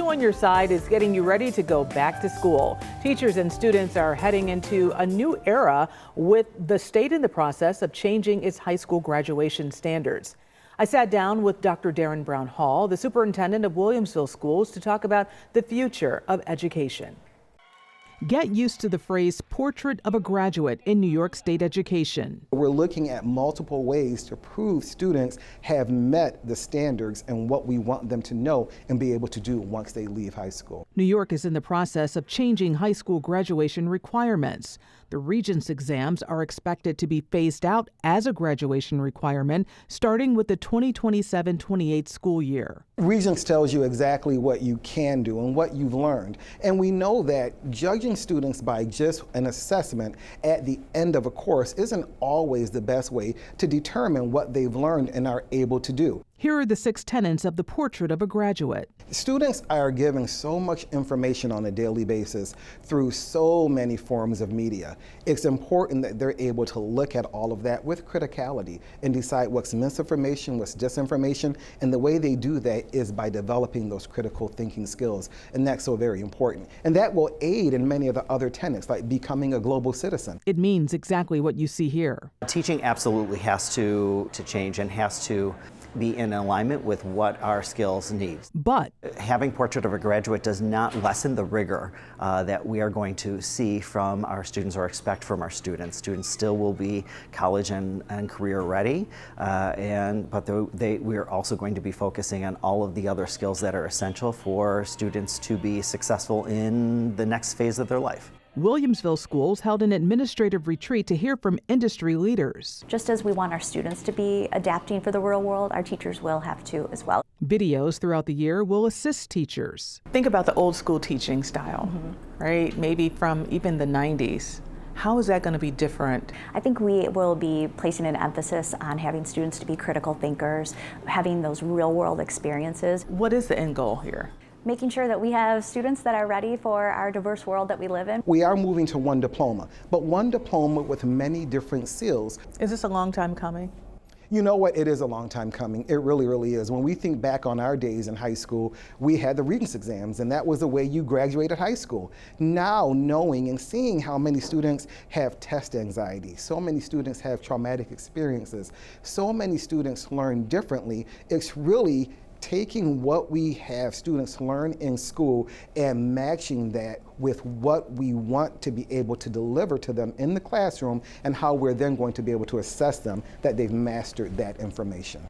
on Your Side is getting you ready to go back to school. Teachers and students are heading into a new era with the state in the process of changing its high school graduation standards. I sat down with Dr. Darren Brown Hall, the superintendent of Williamsville Schools, to talk about the future of education. Get used to the phrase portrait of a graduate in New York State education. We're looking at multiple ways to prove students have met the standards and what we want them to know and be able to do once they leave high school. New York is in the process of changing high school graduation requirements. The Regents exams are expected to be phased out as a graduation requirement starting with the 2027-28 school year. Regents tells you exactly what you can do and what you've learned. And we know that judging students by just an assessment at the end of a course isn't always the best way to determine what they've learned and are able to do. Here are the 6 tenets of the portrait of a graduate. Students are given so much information on a daily basis through so many forms of media. It's important that they're able to look at all of that with criticality and decide what's misinformation, what's disinformation, and the way they do that is by developing those critical thinking skills, and that's so very important. And that will aid in many of the other tenets, like becoming a global citizen. It means exactly what you see here. Teaching absolutely has to change and has to be in alignment with what our skills need. But having Portrait of a Graduate does not lessen the rigor that we are going to see from our students or expect from our students. Students still will be college and career ready, but we are also going to be focusing on all of the other skills that are essential for students to be successful in the next phase of their life. Williamsville Schools held an administrative retreat to hear from industry leaders. Just as we want our students to be adapting for the real world, our teachers will have to as well. Videos throughout the year will assist teachers. Think about the old school teaching style, right? Maybe from even the 90s. How is that going to be different? I think we will be placing an emphasis on having students to be critical thinkers, having those real world experiences. What is the end goal here? Making sure that we have students that are ready for our diverse world that we live in. We are moving to one diploma, but one diploma with many different seals. Is this a long time coming? You know what, it is a long time coming. It really, really is. When we think back on our days in high school, we had the Regents exams, and that was the way you graduated high school. Now, knowing and seeing how many students have test anxiety, so many students have traumatic experiences, so many students learn differently, it's really taking what we have students learn in school and matching that with what we want to be able to deliver to them in the classroom and how we're then going to be able to assess them that they've mastered that information.